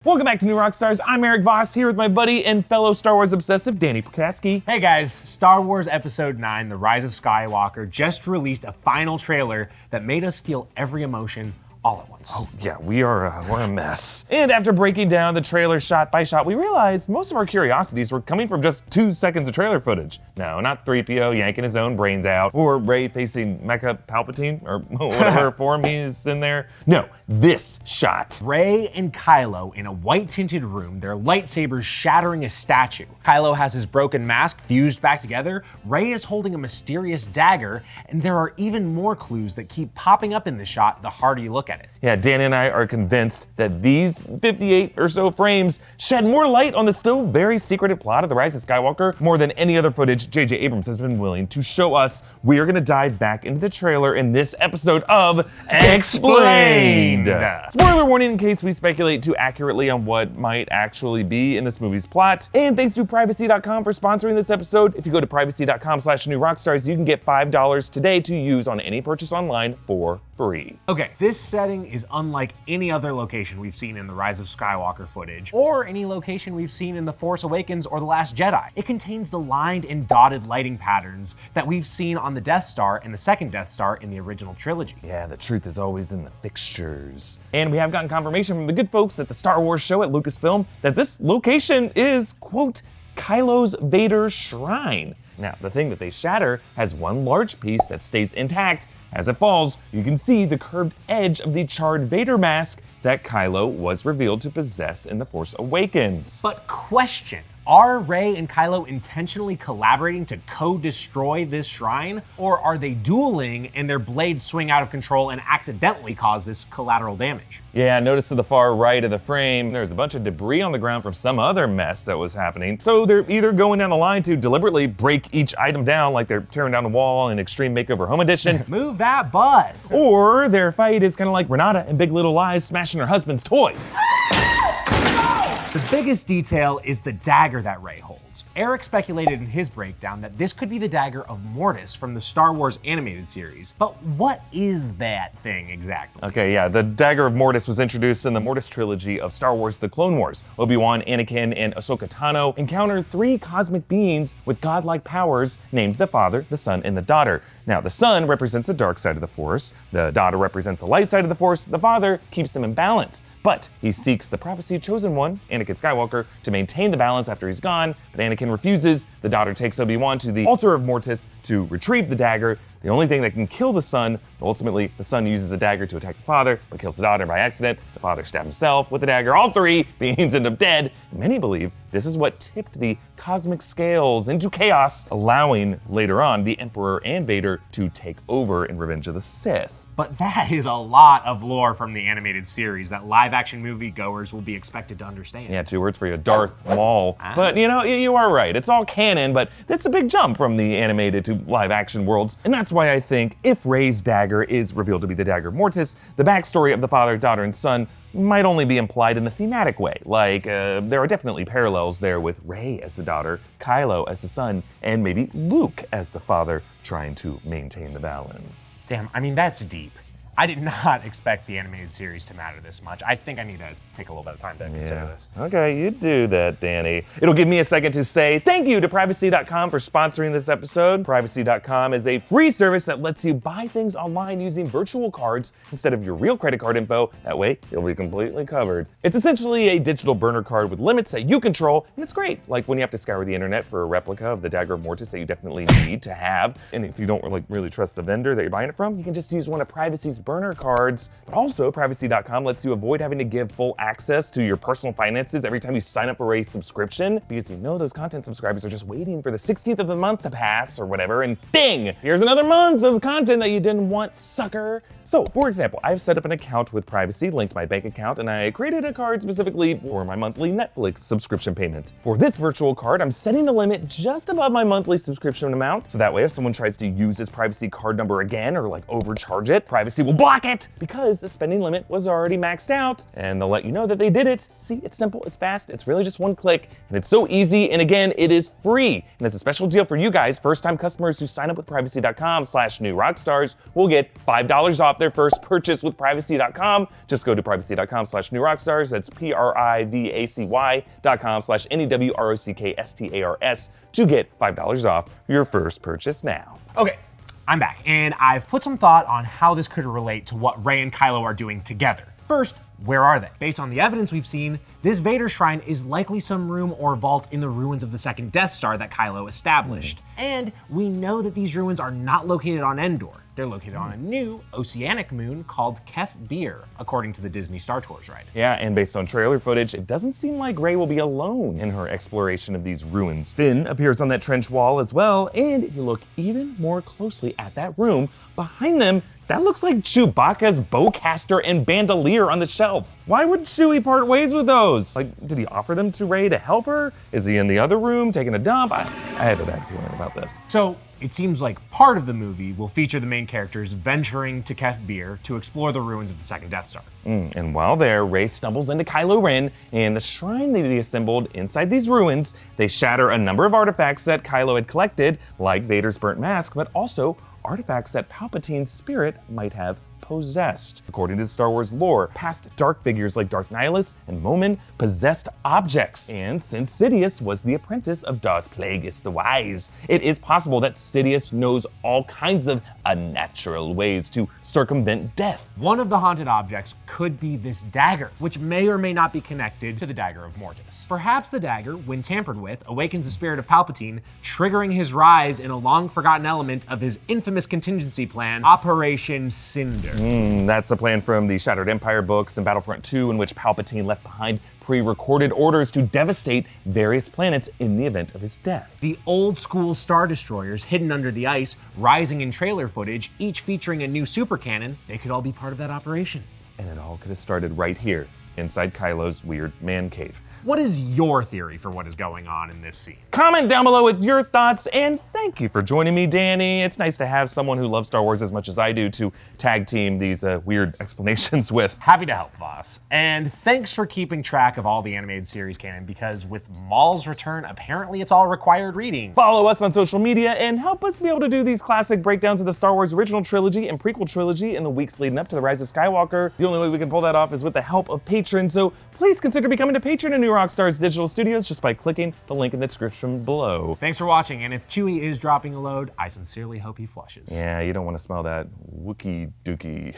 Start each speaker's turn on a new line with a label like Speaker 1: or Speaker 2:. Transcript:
Speaker 1: Welcome back to New Rockstars. I'm Erik Voss here with my buddy and fellow Star Wars obsessive Danny Prikazsky.
Speaker 2: Hey guys, Star Wars Episode 9, The Rise of Skywalker just released a final trailer that made us feel every emotion all at once.
Speaker 1: Oh yeah, we're a mess. And after breaking down the trailer shot by shot, we realized most of our curiosities were coming from just 2 seconds of trailer footage. No, not 3PO yanking his own brains out, or Rey facing Mecha Palpatine, or whatever form he's in there. No, this shot.
Speaker 2: Rey and Kylo in a white-tinted room, their lightsabers shattering a statue. Kylo has his broken mask fused back together, Rey is holding a mysterious dagger, and there are even more clues that keep popping up in the shot the harder you look at it.
Speaker 1: Yeah, Danny and I are convinced that these 58 or so frames shed more light on the still very secretive plot of The Rise of Skywalker more than any other footage J.J. Abrams has been willing to show us. We are gonna dive back into the trailer in this episode of Explained. Spoiler warning in case we speculate too accurately on what might actually be in this movie's plot. And thanks to privacy.com for sponsoring this episode. If you go to privacy.com/newrockstars, you can get $5 today to use on any purchase online for free.
Speaker 2: Okay, this setting is unlike any other location we've seen in the Rise of Skywalker footage, or any location we've seen in The Force Awakens or The Last Jedi. It contains the lined and dotted lighting patterns that we've seen on the Death Star and the second Death Star in the original trilogy.
Speaker 1: Yeah, the truth is always in the fixtures. And we have gotten confirmation from the good folks at the Star Wars show at Lucasfilm that this location is, quote, Kylo's Vaders Shrine. Now, the thing that they shatter has one large piece that stays intact. As it falls, you can see the curved edge of the charred Vader mask that Kylo was revealed to possess in The Force Awakens.
Speaker 2: But question, are Rey and Kylo intentionally collaborating to co-destroy this shrine? Or are they dueling and their blades swing out of control and accidentally cause this collateral damage?
Speaker 1: Yeah, notice to the far right of the frame, there's a bunch of debris on the ground from some other mess that was happening. So they're either going down the line to deliberately break each item down like they're tearing down a wall in Extreme Makeover Home Edition.
Speaker 2: Move that bus!
Speaker 1: Or their fight is kind of like Renata in Big Little Lies smashing her husband's toys.
Speaker 2: The biggest detail is the dagger that Rey holds. Erik speculated in his breakdown that this could be the dagger of Mortis from the Star Wars animated series. But what is that thing exactly?
Speaker 1: Okay, yeah, the dagger of Mortis was introduced in the Mortis trilogy of Star Wars: The Clone Wars. Obi-Wan, Anakin, and Ahsoka Tano encountered 3 cosmic beings with godlike powers named the Father, the Son, and the Daughter. Now, the Son represents the dark side of the Force, the Daughter represents the light side of the Force, the Father keeps them in balance. But he seeks the prophecy chosen one, Anakin Skywalker, to maintain the balance after he's gone, but Anakin refuses. The Daughter takes Obi-Wan to the altar of Mortis to retrieve the dagger, the only thing that can kill the Son. Ultimately, the Son uses the dagger to attack the Father, but kills the Daughter by accident. The Father stabs himself with the dagger. All 3 beings end up dead. Many believe this is what tipped the cosmic scales into chaos, allowing later on the Emperor and Vader to take over in Revenge of the Sith.
Speaker 2: But that is a lot of lore from the animated series that live-action movie goers will be expected to understand.
Speaker 1: Yeah, 2 words for you, Darth Maul. But you know, you are right, it's all canon, but that's a big jump from the animated to live-action worlds. And that's why I think if Rey's dagger is revealed to be the dagger of Mortis, the backstory of the Father, Daughter, and Son might only be implied in a thematic way. Like, there are definitely parallels there with Rey as the daughter, Kylo as the son, and maybe Luke as the father, trying to maintain the balance.
Speaker 2: Damn, I mean, that's deep. I did not expect the animated series to matter this much. I think I need to take a little bit of time to consider this.
Speaker 1: Okay, you do that, Danny. It'll give me a second to say thank you to privacy.com for sponsoring this episode. Privacy.com is a free service that lets you buy things online using virtual cards instead of your real credit card info. That way, you'll be completely covered. It's essentially a digital burner card with limits that you control, and it's great. Like when you have to scour the internet for a replica of the dagger of Mortis that you definitely need to have. And if you don't really trust the vendor that you're buying it from, you can just use one of Privacy's burner cards. But also, privacy.com lets you avoid having to give full access to your personal finances every time you sign up for a subscription, because you know those content subscribers are just waiting for the 16th of the month to pass or whatever, and ding, here's another month of content that you didn't want, sucker. So, for example, I've set up an account with Privacy, linked my bank account, and I created a card specifically for my monthly Netflix subscription payment. For this virtual card, I'm setting the limit just above my monthly subscription amount, so that way if someone tries to use this Privacy card number again or like overcharge it, Privacy will will block it because the spending limit was already maxed out, and they'll let you know that they did it. See, it's simple, it's fast, it's really just one click, and it's so easy, and again, it is free. And it's a special deal for you guys. First-time customers who sign up with privacy.com/newrockstars will get $5 off their first purchase with privacy.com. Just go to privacy.com/newrockstars. That's privacy.com/NEWROCKSTARS to get $5 off your first purchase now.
Speaker 2: Okay, I'm back, and I've put some thought on how this could relate to what Rey and Kylo are doing together. First, where are they? Based on the evidence we've seen, this Vaders Shrine is likely some room or vault in the ruins of the second Death Star that Kylo established. And we know that these ruins are not located on Endor. They're located on a new oceanic moon called Kef Bir, according to the Disney Star Tours ride.
Speaker 1: Yeah, and based on trailer footage, it doesn't seem like Rey will be alone in her exploration of these ruins. Finn appears on that trench wall as well, and if you look even more closely at that room, behind them, that looks like Chewbacca's bowcaster and bandolier on the shelf. Why would Chewie part ways with those? Like, did he offer them to Rey to help her? Is he in the other room taking a dump? I have a bad feeling about this.
Speaker 2: So, it seems like part of the movie will feature the main characters venturing to Kef Bir to explore the ruins of the second Death Star.
Speaker 1: And while there, Rey stumbles into Kylo Ren and the shrine they assembled inside these ruins. They shatter a number of artifacts that Kylo had collected, like Vader's burnt mask, but also artifacts that Palpatine's spirit might have possessed. According to the Star Wars lore, past dark figures like Darth Nihilus and Momin possessed objects. And since Sidious was the apprentice of Darth Plagueis the Wise, it is possible that Sidious knows all kinds of unnatural ways to circumvent death.
Speaker 2: One of the haunted objects could be this dagger, which may or may not be connected to the dagger of Mortis. Perhaps the dagger, when tampered with, awakens the spirit of Palpatine, triggering his rise in a long-forgotten element of his infamous contingency plan, Operation Cinder.
Speaker 1: That's the plan from the Shattered Empire books and Battlefront 2, in which Palpatine left behind pre-recorded orders to devastate various planets in the event of his death.
Speaker 2: The old-school Star Destroyers hidden under the ice, rising in trailer footage, each featuring a new super cannon, they could all be part of that operation.
Speaker 1: And it all could have started right here, inside Kylo's weird man cave.
Speaker 2: What is your theory for what is going on in this scene?
Speaker 1: Comment down below with your thoughts, and thank you for joining me, Danny. It's nice to have someone who loves Star Wars as much as I do to tag team these weird explanations with.
Speaker 2: Happy to help, Voss. And thanks for keeping track of all the animated series canon, because with Maul's return, apparently it's all required reading.
Speaker 1: Follow us on social media and help us be able to do these classic breakdowns of the Star Wars original trilogy and prequel trilogy in the weeks leading up to the Rise of Skywalker. The only way we can pull that off is with the help of patrons, so please consider becoming a patron of New Rockstars Digital Studios just by clicking the link in the description below.
Speaker 2: Thanks for watching, and if Chewie is dropping a load, I sincerely hope he flushes.
Speaker 1: Yeah, you don't want to smell that Wookie Dookie.